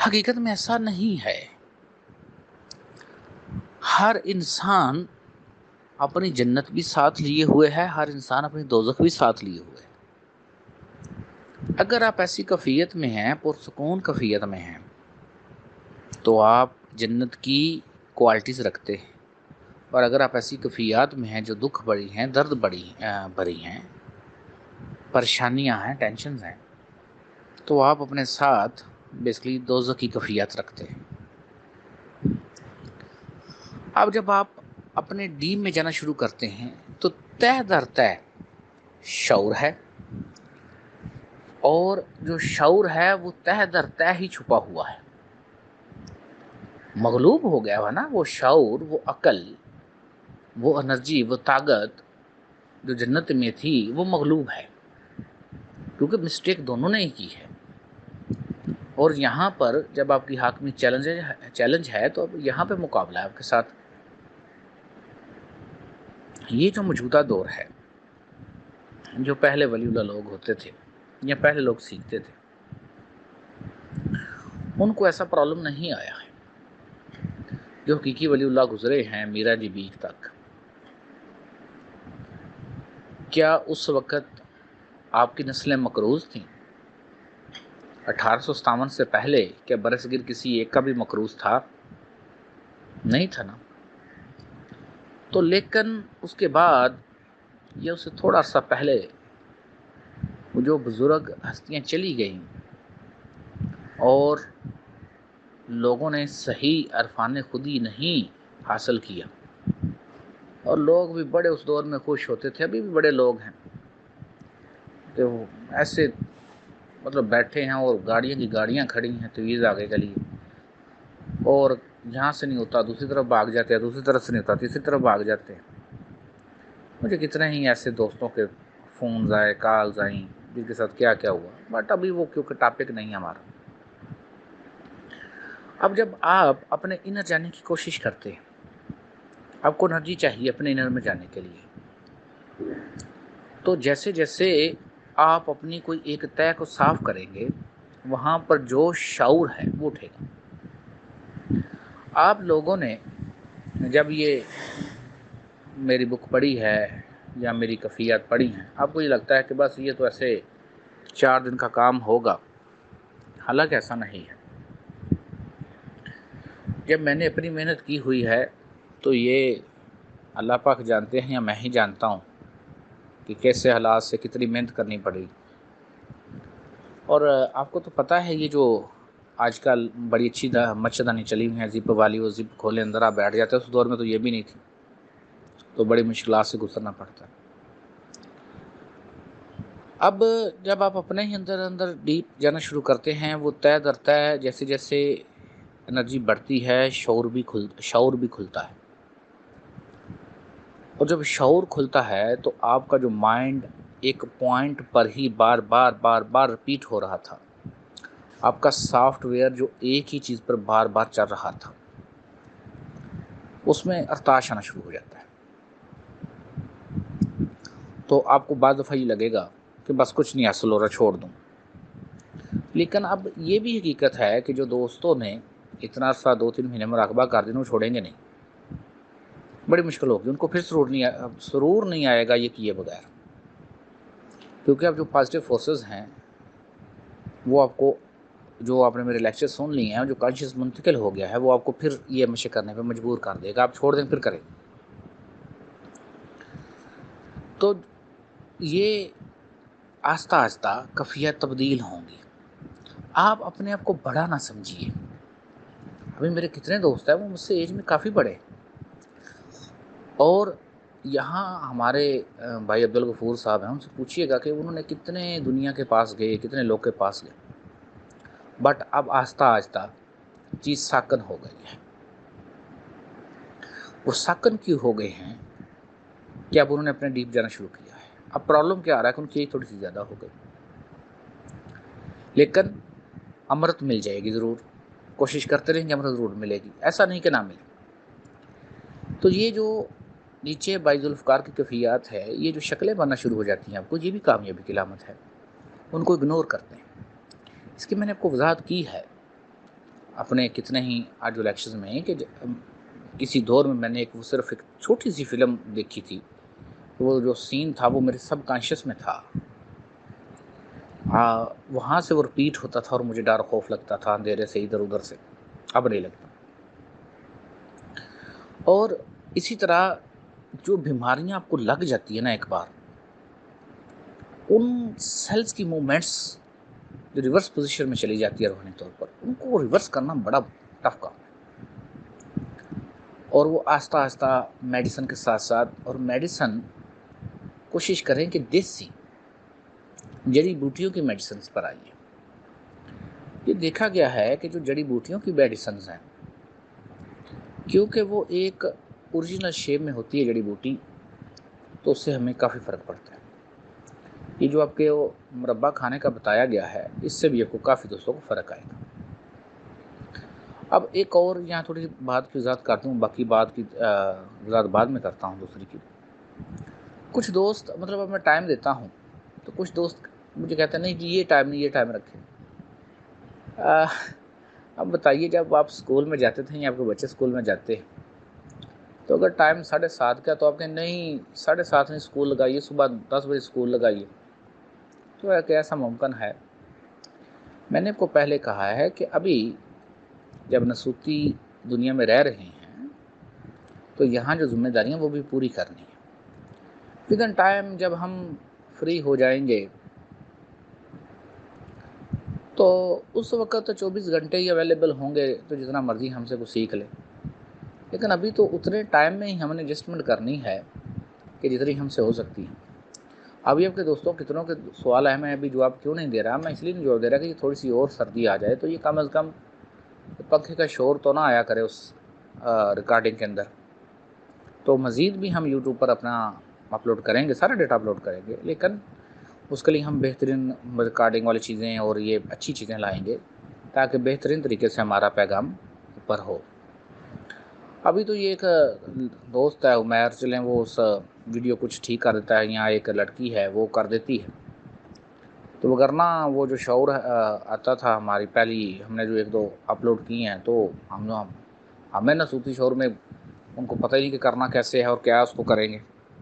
حقیقت میں ایسا نہیں ہے. ہر انسان اپنی جنت بھی ساتھ لیے ہوئے ہے، ہر انسان اپنی دوزخ بھی ساتھ لیے ہوئے ہے. اگر آپ ایسی کیفیت میں ہیں، پرسکون کیفیت میں ہیں، تو آپ جنت کی کوالٹیز رکھتے ہیں. اور اگر آپ ایسی کیفیات میں ہیں جو دکھ بڑی ہیں، درد بڑی ہیں، پریشانیاں ہیں، ٹینشنز ہیں، تو آپ اپنے ساتھ بیسکلی دوزخ کی کیفیات رکھتے ہیں. اب جب آپ اپنے ڈیم میں جانا شروع کرتے ہیں تو تہ در تہ شعور ہے، اور جو شعور ہے وہ تہ در تہ ہی چھپا ہوا ہے. مغلوب ہو گیا ہوا نا وہ شعور، وہ عقل، وہ انرجی، وہ طاقت جو جنت میں تھی وہ مغلوب ہے، کیونکہ مسٹیک دونوں نے ہی کی ہے. اور یہاں پر جب آپ کی حاکمی چیلنج ہے تو اب یہاں پہ مقابلہ ہے آپ کے ساتھ. یہ جو موجودہ دور ہے، جو پہلے ولی اللہ لوگ ہوتے تھے یا پہلے لوگ سیکھتے تھے، ان کو ایسا پرابلم نہیں آیا ہے. جو حقیقی ولی اللہ گزرے ہیں میرا جی بیگ تک، کیا اس وقت آپ کی نسلیں مقروض تھیں؟ 1857 سے پہلے کیا برصغیر کسی ایک کا بھی مقروض تھا؟ نہیں تھا نا. تو لیکن اس کے بعد یا اس سے تھوڑا سا پہلے وہ جو بزرگ ہستیاں چلی گئیں اور لوگوں نے صحیح عرفان خودی نہیں حاصل کیا، اور لوگ بھی بڑے اس دور میں خوش ہوتے تھے، ابھی بھی بڑے لوگ ہیں کہ وہ ایسے مطلب بیٹھے ہیں اور گاڑیاں کی گاڑیاں کھڑی ہیں تویز آگے کے لیے، اور جہاں سے نہیں ہوتا دوسری طرف بھاگ جاتے ہیں، دوسری طرف سے نہیں ہوتا تیسری طرف بھاگ جاتے ہیں. مجھے کتنے ہی ایسے دوستوں کے فونز آئے، کالز آئیں جن کے ساتھ کیا کیا ہوا، بٹ ابھی وہ کیونکہ ٹاپک نہیں ہمارا. اب جب آپ اپنے انر جانے کی کوشش کرتے ہیں، آپ کو انرجی چاہیے اپنے انر میں جانے کے لیے، تو جیسے جیسے آپ اپنی کوئی ایک طے کو صاف کریں گے، وہاں پر جو شعور ہے وہ اٹھے گا. آپ لوگوں نے جب یہ میری بک پڑھی ہے یا میری کفیات پڑھی ہیں، آپ کو یہ لگتا ہے کہ بس یہ تو ایسے 4 دن کا کام ہوگا، حالانکہ ایسا نہیں ہے. جب میں نے اپنی محنت کی ہوئی ہے تو یہ اللہ پاک جانتے ہیں یا میں ہی جانتا ہوں کہ کیسے حالات سے کتنی محنت کرنی پڑی. اور آپ کو تو پتہ ہے یہ جو آج کل بڑی اچھی مچھردانی چلی ہوئی ہیں زپ والی، وہ زپ کھولے اندر آپ بیٹھ جاتے ہیں، اس دور میں تو یہ بھی نہیں تھی، تو بڑی مشکلات سے گزرنا پڑتا ہے. اب جب آپ اپنے ہی اندر ڈیپ جانا شروع کرتے ہیں، وہ طے در طے جیسے جیسے انرجی بڑھتی ہے شعور بھی کھلتا ہے. اور جب شعور کھلتا ہے تو آپ کا جو مائنڈ ایک پوائنٹ پر ہی بار بار ریپیٹ ہو رہا تھا، آپ کا سافٹ ویئر جو ایک ہی چیز پر بار بار چل رہا تھا، اس میں ارتعاش آنا شروع ہو جاتا ہے. تو آپ کو بعض دفعہ یہ لگے گا کہ بس کچھ نہیں حاصل ہو رہا، چھوڑ دوں. لیکن اب یہ بھی حقیقت ہے کہ جو دوستوں نے اتنا سا 2-3 مہینے مراقبہ کر دیں وہ چھوڑیں گے نہیں، بڑی مشکل ہوگی ان کو، پھر سرور نہیں آئے گا یہ کیے بغیر. کیونکہ اب جو پازیٹیو فورسز ہیں وہ آپ کو، جو آپ نے میرے لیکچر سن لیے ہیں، جو کانشیس منتقل ہو گیا ہے، وہ آپ کو پھر یہ مشق کرنے پہ مجبور کر دے گا. آپ چھوڑ دیں پھر کریں. تو یہ آہستہ آہستہ کیفیت تبدیل ہوں گی. آپ اپنے آپ کو بڑا نہ سمجھیے. ابھی میرے کتنے دوست ہیں وہ مجھ سے ایج میں کافی بڑے، اور یہاں ہمارے بھائی عبدالغفور صاحب ہیں، ان سے پوچھیے گا کہ انہوں نے کتنے دنیا کے پاس گئے، کتنے لوگ کے پاس گئے، بٹ اب آہستہ آہستہ چیز ساکن ہو گئی ہے. وہ ساکن کیوں ہو گئے ہیں کہ اب انہوں نے اپنے ڈیپ جانا شروع کیا ہے. اب پرابلم کیا آ رہا ہے کہ ان کی ایج تھوڑی سی زیادہ ہو گئی، لیکن امرت مل جائے گی ضرور. کوشش کرتے رہیں گے امرت ضرور ملے گی، ایسا نہیں کہ نہ ملے. تو یہ جو نیچے بائی ذوالفقار کی کیفیات ہے، یہ جو شکلیں بننا شروع ہو جاتی ہیں آپ کو، یہ بھی کامیابی کی علامت ہے. ان کو اگنور کرتے ہیں. اس کی میں نے آپ کو وضاحت کی ہے اپنے کتنے ہی آڈیو لیکچرز میں کہ کسی دور میں نے صرف ایک چھوٹی سی فلم دیکھی تھی، وہ جو سین تھا وہ میرے سب کانشیس میں تھا، وہاں سے وہ رپیٹ ہوتا تھا اور مجھے ڈر خوف لگتا تھا اندھیرے سے ادھر ادھر سے، اب نہیں لگتا۔ اور اسی طرح جو بیماریاں آپ کو لگ جاتی ہیں نا ایک بار، ان سیلز کی موومنٹس جو ریورس پوزیشن میں چلی جاتی ہے روحانی طور پر، ان کو ریورس کرنا بڑا ٹف کام ہے، اور وہ آہستہ آہستہ میڈیسن کے ساتھ ساتھ، اور میڈیسن کوشش کریں کہ دیسی جڑی بوٹیوں کی میڈیسنز پر آئیے۔ یہ دیکھا گیا ہے کہ جو جڑی بوٹیوں کی میڈیسنز ہیں، کیونکہ وہ ایک اوریجنل شیپ میں ہوتی ہے جڑی بوٹی، تو اس سے ہمیں کافی فرق پڑتا ہے۔ یہ جو آپ کے مربع کھانے کا بتایا گیا ہے، اس سے بھی آپ کو کافی دوستوں کو فرق آئے گا۔ اب ایک اور یہاں تھوڑی سی بات کی وضاحت کرتا ہوں، باقی بات کی وضاحت بعد میں کرتا ہوں دوسری کی۔ کچھ دوست مطلب اب میں ٹائم دیتا ہوں تو کچھ دوست مجھے کہتے ہیں نہیں جی یہ ٹائم نہیں، یہ ٹائم رکھیں۔ اب بتائیے جب آپ اسکول میں جاتے تھے یا آپ کے بچے اسکول میں جاتے تو اگر ٹائم 7:30 کا تو آپ کہیں نہیں 7:30 میں اسکول لگائیے، صبح 10 بجے اسکول لگائیے، تو ایسا ممکن ہے؟ میں نے آپ کو پہلے کہا ہے کہ ابھی جب نسوتی دنیا میں رہ رہے ہیں تو یہاں جو ذمہ داریاں وہ بھی پوری کرنی ہے۔ ودن ٹائم جب ہم فری ہو جائیں گے تو اس وقت تو 24 گھنٹے ہی اویلیبل ہوں گے، تو جتنا مرضی ہم سے وہ سیکھ لیں، لیکن ابھی تو اتنے ٹائم میں ہی ہم نے ایڈجسٹمنٹ کرنی ہے کہ جتنی ہم سے ہو سکتی ہے۔ ابھی آپ کے دوستوں کتنوں کے سوال ہے، میں ابھی جواب کیوں نہیں دے رہا؟ میں اس لیے نہیں جواب دے رہا کہ یہ تھوڑی سی اور سردی آ جائے تو یہ کم از کم پنکھے کا شور تو نہ آیا کرے اس ریکارڈنگ کے اندر۔ تو مزید بھی ہم یوٹیوب پر اپنا اپلوڈ کریں گے، سارا ڈیٹا اپلوڈ کریں گے، لیکن اس کے لیے ہم بہترین ریکارڈنگ والی چیزیں اور یہ اچھی چیزیں لائیں گے تاکہ بہترین طریقے سے ہمارا پیغام اوپر ہو۔ ابھی تو یہ ایک دوست ہے عمیر، چلیں وہ اس ویڈیو کچھ ٹھیک کر دیتا ہے، یہاں ایک لڑکی ہے وہ کر دیتی ہے، تو وگرنہ وہ جو شعور آتا تھا ہماری پہلی ہم نے جو 1-2 اپلوڈ کیے ہیں، تو ہمیں نہ صوتی شعور میں ان کو پتہ ہی نہیں کہ کرنا کیسے ہے اور کیا اس کو کریں گے۔